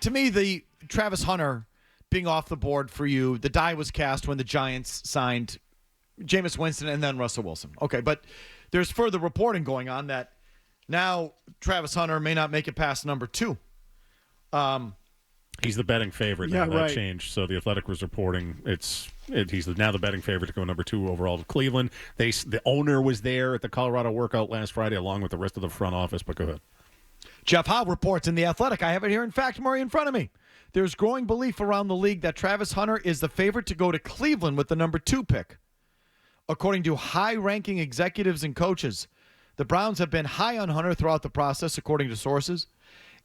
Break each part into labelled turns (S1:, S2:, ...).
S1: To me, the Travis Hunter being off the board for you, the die was cast when the Giants signed Jameis Winston and then Russell Wilson. Okay, but there's further reporting going on that now Travis Hunter may not make it past number 2.
S2: He's the betting favorite now. That changed. So the Athletic was reporting he's now the betting favorite to go number 2 overall to Cleveland. The owner was there at the Colorado workout last Friday along with the rest of the front office, but go ahead.
S1: Jeff Howe reports in The Athletic. I have it here in fact, Murray, in front of me. There's growing belief around the league that Travis Hunter is the favorite to go to Cleveland with the number 2 pick. According to high-ranking executives and coaches, the Browns have been high on Hunter throughout the process, according to sources.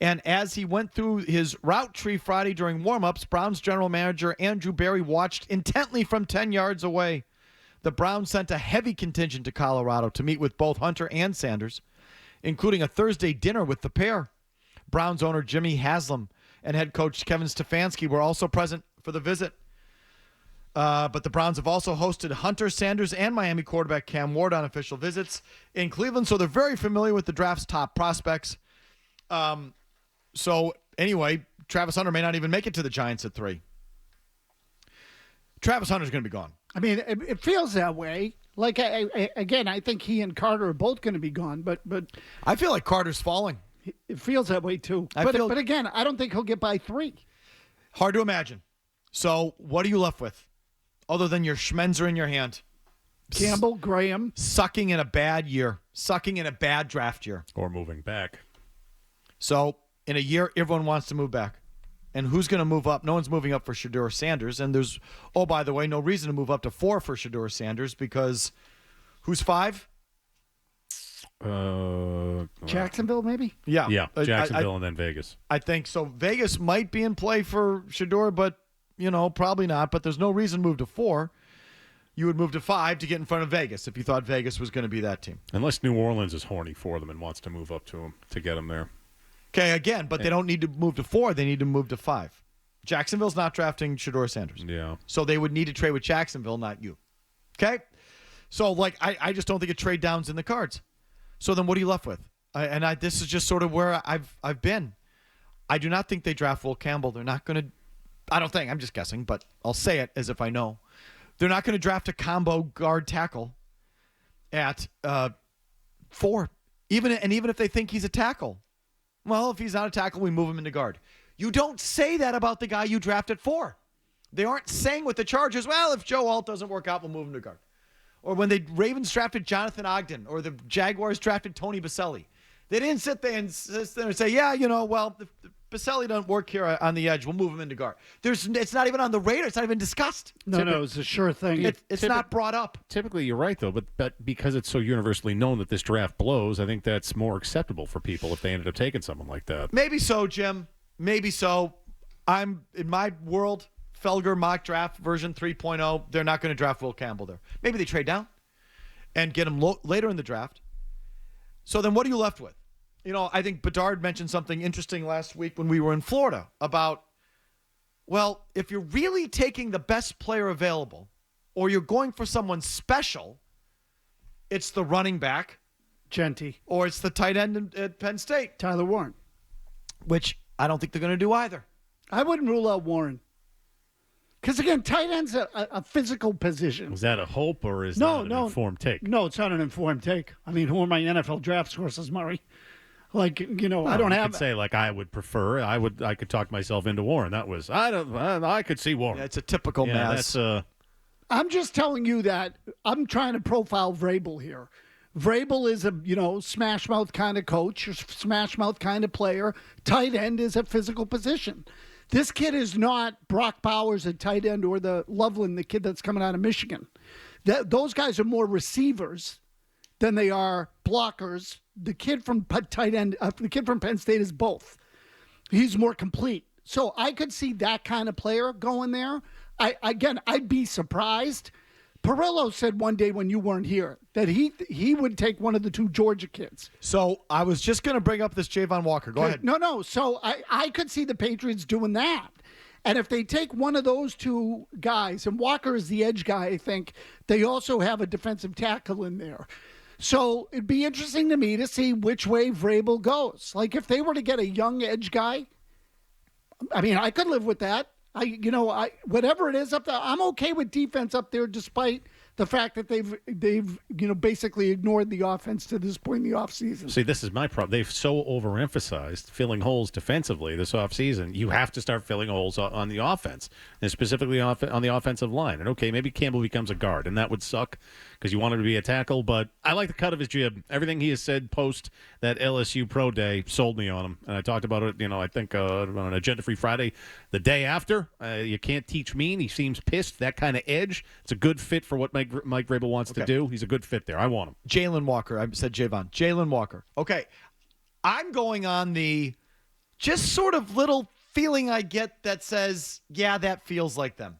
S1: And as he went through his route tree Friday during warm-ups, Browns general manager Andrew Berry watched intently from 10 yards away. The Browns sent a heavy contingent to Colorado to meet with both Hunter and Sanders, including a Thursday dinner with the pair. Browns owner Jimmy Haslam and head coach Kevin Stefanski were also present for the visit. But the Browns have also hosted Hunter, Sanders, and Miami quarterback Cam Ward on official visits in Cleveland, so they're very familiar with the draft's top prospects. So anyway, Travis Hunter may not even make it to the Giants at 3. Travis Hunter's going to be gone.
S3: I mean, it feels that way. Like, I think he and Carter are both going to be gone, but
S1: I feel like Carter's falling.
S3: It feels that way too. But again, I don't think he'll get by 3.
S1: Hard to imagine. So what are you left with, other than your Schmenzer in your hand?
S3: Campbell, Graham.
S1: Sucking in a bad year. Sucking in a bad draft year.
S2: Or moving back.
S1: So in a year, everyone wants to move back. And who's going to move up? No one's moving up for Shedeur Sanders. And there's, by the way, no reason to move up to 4 for Shedeur Sanders because who's 5?
S3: Jacksonville, maybe?
S1: Yeah.
S2: Yeah, Jacksonville and then Vegas.
S1: I think so. Vegas might be in play for Shedeur, but, probably not. But there's no reason to move to 4. You would move to 5 to get in front of Vegas if you thought Vegas was going to be that team.
S2: Unless New Orleans is horny for them and wants to move up to them to get them there.
S1: Okay, again, but they don't need to move to 4. They need to move to 5. Jacksonville's not drafting Shedeur Sanders.
S2: Yeah.
S1: So they would need to trade with Jacksonville, not you. Okay? So, I just don't think a trade down's in the cards. So then what are you left with? This is just sort of where I've been. I do not think they draft Will Campbell. They're not going to – I don't think. I'm just guessing, but I'll say it as if I know. They're not going to draft a combo guard tackle at 4. Even if they think he's a tackle. Well, if he's not a tackle, we move him into guard. You don't say that about the guy you draft at 4. They aren't saying with the Chargers, well, if Joe Alt doesn't work out, we'll move him to guard. Or when the Ravens drafted Jonathan Ogden or the Jaguars drafted Tony Baselli. They didn't sit there and say, yeah, well, if Baselli doesn't work here on the edge, we'll move him into guard. It's not even on the radar. It's not even discussed.
S3: No, it's a sure thing.
S1: It's not brought up.
S2: Typically, you're right, though, but because it's so universally known that this draft blows, I think that's more acceptable for people if they ended up taking someone like that.
S1: Maybe so, Jim. Maybe so. I'm, in my world, Felger mock draft version 3.0, they're not going to draft Will Campbell there. Maybe they trade down and get him later in the draft. So then what are you left with? I think Bedard mentioned something interesting last week when we were in Florida about, well, if you're really taking the best player available or you're going for someone special, it's the running back.
S3: Genty.
S1: Or it's the tight end at Penn State.
S3: Tyler Warren.
S1: Which I don't think they're going to do either.
S3: I wouldn't rule out Warren. Because, again, tight end's a physical position.
S2: Was that a hope or is that an informed take?
S3: No, it's not an informed take. I mean, who are my NFL draft sources, Murray? I don't have.
S2: Could say I would prefer. I could talk myself into Warren. That was I could see Warren.
S1: Yeah, it's a typical mess.
S3: I'm just telling you that I'm trying to profile Vrabel here. Vrabel is a smash mouth kind of coach, smash mouth kind of player. Tight end is a physical position. This kid is not Brock Bowers at tight end or the Loveland, the kid that's coming out of Michigan. Those guys are more receivers than they are blockers. The kid from tight end, the kid from Penn State is both. He's more complete. So I could see that kind of player going there. I'd be surprised. Perillo said one day when you weren't here that he would take one of the 2 Georgia kids.
S1: So I was just going to bring up this Javon Walker. Go ahead.
S3: No. So I could see the Patriots doing that. And if they take one of those 2 guys, and Walker is the edge guy, I think, they also have a defensive tackle in there. So it'd be interesting to me to see which way Vrabel goes. Like if they were to get a young edge guy, I mean, I could live with that. Whatever it is up there, I'm okay with defense up there, despite the fact that they've basically ignored the offense to this point in the offseason.
S2: See, this is my problem. They've so overemphasized filling holes defensively this offseason. You have to start filling holes on the offense, and specifically on the offensive line. And okay, maybe Campbell becomes a guard, and that would suck because you want him to be a tackle. But I like the cut of his jib. Everything he has said post that LSU Pro Day sold me on him. And I talked about it, I think on an Agenda Free Friday the day after. You can't teach mean. He seems pissed. That kind of edge. It's a good fit for what Mike Vrabel wants to do. He's a good fit there. I want him.
S1: Jalen Walker. I said Javon. Jalen Walker. Okay. I'm going on the just sort of little feeling I get that says, yeah, that feels like them.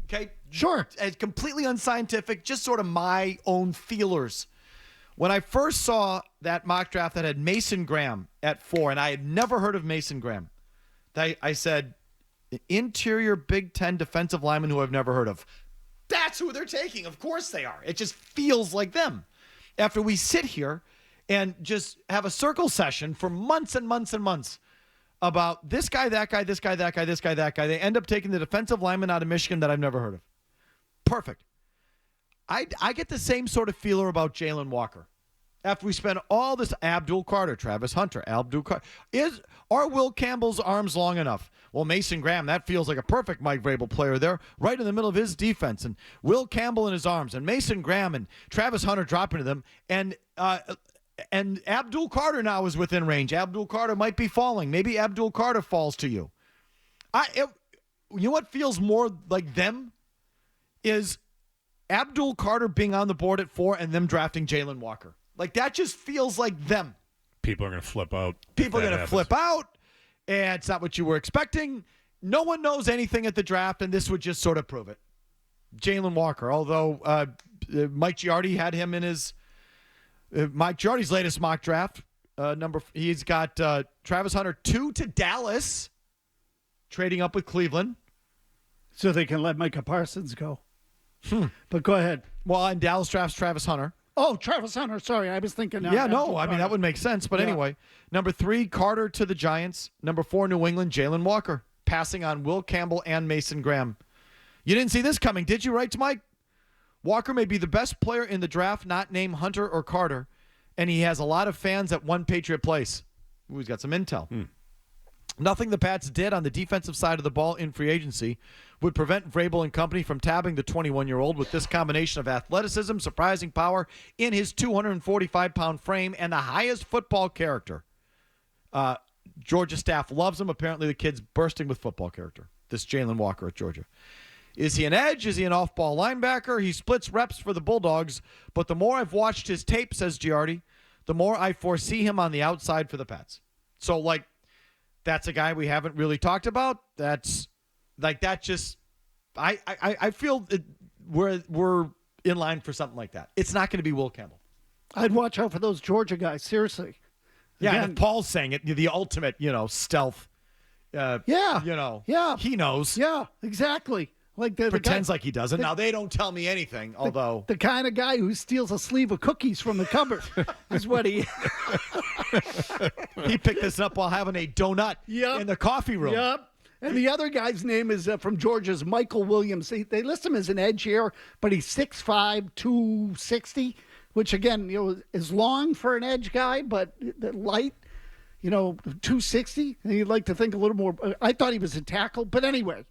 S1: Okay?
S3: Sure.
S1: It's completely unscientific, just sort of my own feelers. When I first saw that mock draft that had Mason Graham at 4, and I had never heard of Mason Graham, I said, interior Big Ten defensive lineman who I've never heard of. That's who they're taking. Of course they are. It just feels like them. After we sit here and just have a circle session for months and months and months about this guy, that guy, this guy, that guy, this guy, that guy, they end up taking the defensive lineman out of Michigan that I've never heard of. Perfect. I get the same sort of feeler about Jalen Walker. After we spend all this Abdul Carter, Travis Hunter, Abdul Carter. Are Will Campbell's arms long enough? Well, Mason Graham, that feels like a perfect Mike Vrabel player there, right in the middle of his defense. And Will Campbell in his arms, and Mason Graham and Travis Hunter dropping to them. And Abdul Carter now is within range. Abdul Carter might be falling. Maybe Abdul Carter falls to you. You know what feels more like them is Abdul Carter being on the board at 4 and them drafting Jalen Walker. Like, that just feels like them.
S2: People are going to flip out.
S1: People are going to flip out, and it's not what you were expecting. No one knows anything at the draft, and this would just sort of prove it. Jalen Walker, although Mike Giardi had him in his Mike Giardi's latest mock draft. He's got Travis Hunter 2 to Dallas, trading up with Cleveland.
S3: So they can let Micah Parsons go. But go ahead.
S1: Well, and Dallas drafts Travis Hunter.
S3: Oh, Travis Hunter. Sorry, I was thinking.
S1: Yeah, no, I mean, that would make sense. But anyway, number 3, Carter to the Giants. Number 4, New England, Jalen Walker, passing on Will Campbell and Mason Graham. You didn't see this coming, did you, right, Mike? Walker may be the best player in the draft, not named Hunter or Carter, and he has a lot of fans at one Patriot place. Ooh, he's got some intel. Nothing the Pats did on the defensive side of the ball in free agency would prevent Vrabel and company from tabbing the 21-year-old with this combination of athleticism, surprising power in his 245-pound frame, and the highest football character. Georgia staff loves him. Apparently the kid's bursting with football character, this Jalen Walker at Georgia. Is he an edge? Is he an off-ball linebacker? He splits reps for the Bulldogs, but the more I've watched his tape, says Giardi, the more I foresee him on the outside for the Pats. So, that's a guy we haven't really talked about. That's that just I feel we're in line for something like that. It's not going to be Will Campbell.
S3: I'd watch out for those Georgia guys, seriously.
S1: Yeah, and if Paul's saying it, the ultimate, stealth.
S3: Yeah.
S1: He knows.
S3: Yeah, exactly. Like
S1: pretends like he doesn't. Now they don't tell me anything, although
S3: the kind of guy who steals a sleeve of cookies from the cupboard is what he.
S1: He picked this up while having a donut in the coffee room.
S3: Yep. And the other guy's name is from Georgia's Michael Williams. They list him as an edge here, but he's 6'5", 260, which again, is long for an edge guy, but light, 260. And you'd like to think a little more. I thought he was a tackle, but anyway.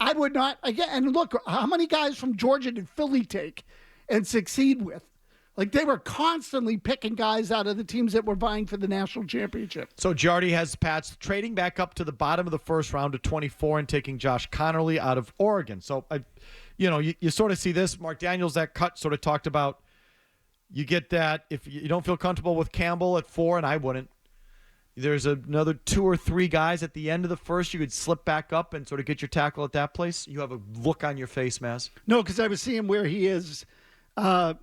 S3: I would not, again, and look, how many guys from Georgia did Philly take and succeed with? They were constantly picking guys out of the teams that were vying for the national championship.
S1: So Giardi has Pats trading back up to the bottom of the first round to 24 and taking Josh Connerly out of Oregon. So, you sort of see this. Mark Daniels, that cut, sort of talked about you get that if you don't feel comfortable with Campbell at 4, and I wouldn't. There's another 2 or 3 guys at the end of the first. You could slip back up and sort of get your tackle at that place. You have a look on your face, Mazz.
S3: No, because I was seeing where he is. I'm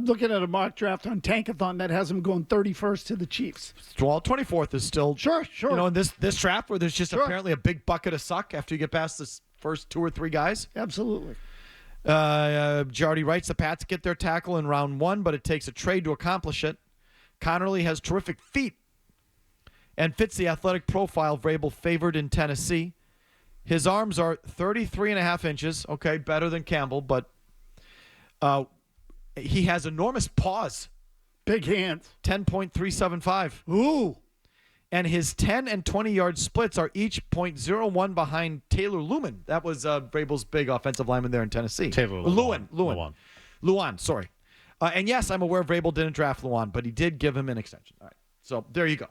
S3: looking at a mock draft on Tankathon that has him going 31st to the Chiefs.
S1: Well, 24th is still
S3: sure.
S1: In this draft where there's just apparently a big bucket of suck after you get past the first 2 or 3 guys.
S3: Absolutely.
S1: Giardi writes the Pats get their tackle in round 1, but it takes a trade to accomplish it. Connerly has terrific feet. and fits the athletic profile Vrabel favored in Tennessee. His arms are 33.5 inches. Okay, better than Campbell, but he has enormous paws.
S3: Big hands.
S1: 10.375.
S3: Ooh.
S1: And his 10 and 20-yard splits are each .01 behind Taylor Luman. That was Vrabel's big offensive lineman there in Tennessee.
S2: Taylor
S1: Luan, sorry. And yes, I'm aware Vrabel didn't draft Luan, but he did give him an extension. All right. So there you go.